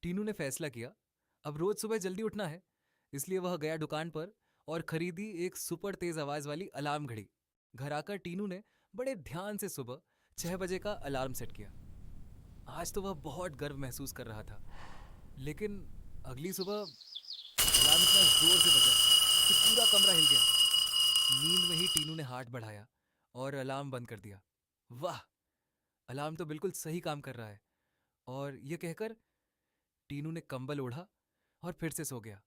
टीनू ने फैसला किया, अब रोज सुबह जल्दी उठना है। इसलिए वह गया दुकान पर और खरीदी एक सुपर तेज आवाज वाली अलार्म घड़ी। घर आकर टीनू ने बड़े ध्यान से सुबह 6 बजे का अलार्म सेट किया। आज तो वह बहुत गर्व महसूस कर रहा था। लेकिन अगली सुबह अलार्म इतना जोर से बजा कि पूरा कमरा हिल गया। नींद में ही टीनू ने हाथ बढ़ाया और अलार्म बंद कर दिया। वाह, अलार्म तो बिल्कुल सही काम कर रहा है। और यह कहकर टीनू ने कंबल ओढ़ा और फिर से सो गया।